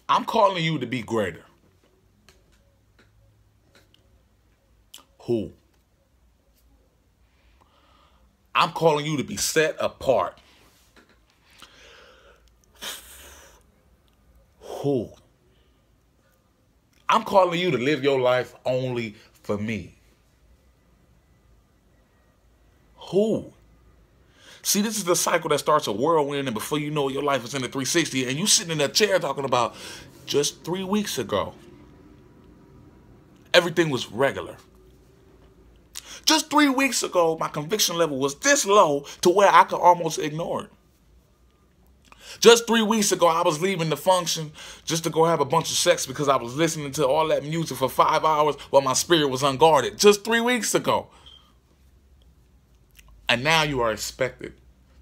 I'm calling you to be greater. Who? I'm calling you to be set apart. Who? I'm calling you to live your life only for me. Who? See, this is the cycle that starts a whirlwind, and before you know it, your life is in a 360, and you sitting in that chair talking about just 3 weeks ago, everything was regular. Just 3 weeks ago, my conviction level was this low to where I could almost ignore it. Just 3 weeks ago, I was leaving the function just to go have a bunch of sex because I was listening to all that music for 5 hours while my spirit was unguarded. Just 3 weeks ago. And now you are expected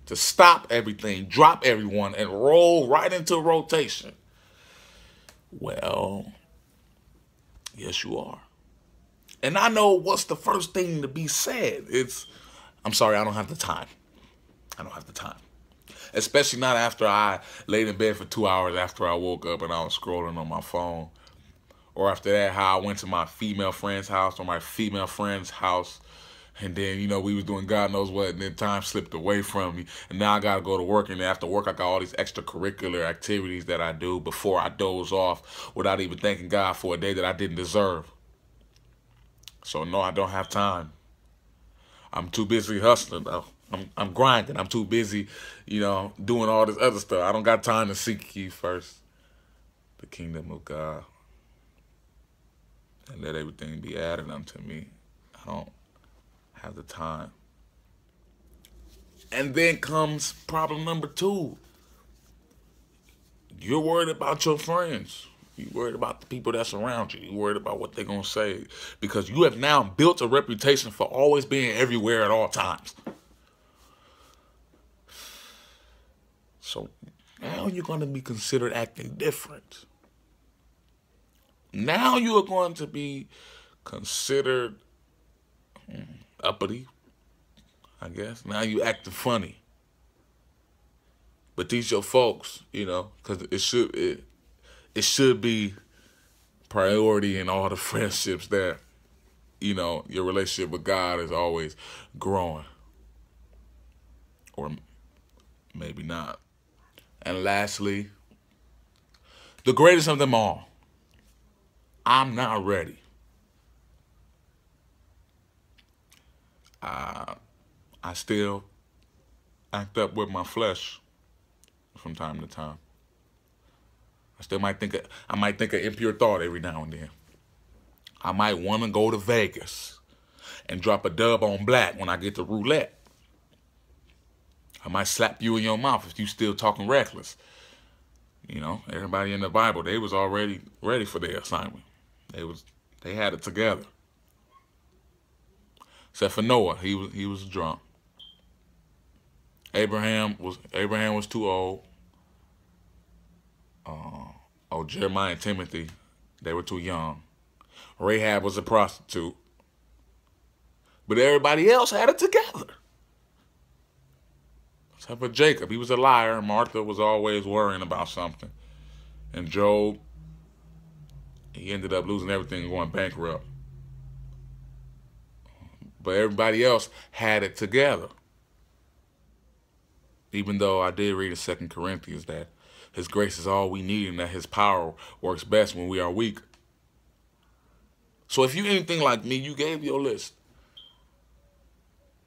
to stop everything, drop everyone, and roll right into rotation. Well, yes, you are. And I know what's the first thing to be said. I'm sorry, I don't have the time. I don't have the time. Especially not after I laid in bed for 2 hours after I woke up and I was scrolling on my phone. Or after that, how I went to my female friend's house or my female friend's house. And then, you know, we was doing God knows what, and then time slipped away from me. And now I got to go to work, and then after work, I got all these extracurricular activities that I do before I doze off without even thanking God for a day that I didn't deserve. So, no, I don't have time. I'm too busy hustling, though. I'm grinding. I'm too busy, you know, doing all this other stuff. I don't got time to seek ye first the kingdom of God. And let everything be added unto me. I don't have the time. And then comes problem number 2. You're worried about your friends. You're worried about the people that surround you. You're worried about what they're going to say. Because you have now built a reputation for always being everywhere at all times. So now you're going to be considered acting different. Now you are going to be considered uppity, I guess. Now you acting funny. But these your folks, you know, because it should be priority in all the friendships that, you know, your relationship with God is always growing. Or maybe not. And lastly, the greatest of them all, I'm not ready. I still act up with my flesh from time to time. I might think an impure thought every now and then. I might want to go to Vegas and drop a dub on black when I get to roulette. I might slap you in your mouth if you still talking reckless. You know, everybody in the Bible, they was already ready for their assignment. They had it together. Except for Noah, he was drunk. Abraham was too old. Jeremiah and Timothy, they were too young. Rahab was a prostitute. But everybody else had it together. Except for Jacob, he was a liar. Martha was always worrying about something. And Job, he ended up losing everything and going bankrupt. But everybody else had it together. Even though I did read in 2 Corinthians that His grace is all we need and that His power works best when we are weak. So if you're anything like me, you gave your list.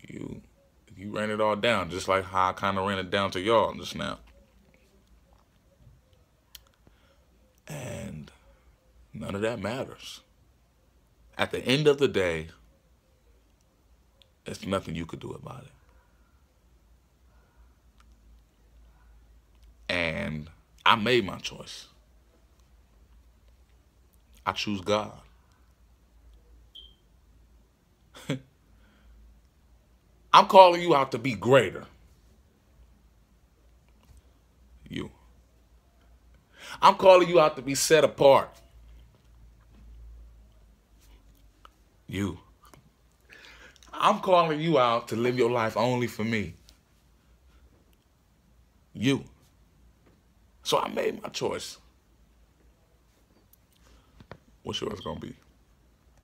You ran it all down, just like how I kind of ran it down to y'all just now. And none of that matters. At the end of the day, there's nothing you could do about it. And I made my choice. I choose God. I'm calling you out to be greater. You. I'm calling you out to be set apart. You. I'm calling you out to live your life only for me. You. So I made my choice. What's yours gonna be?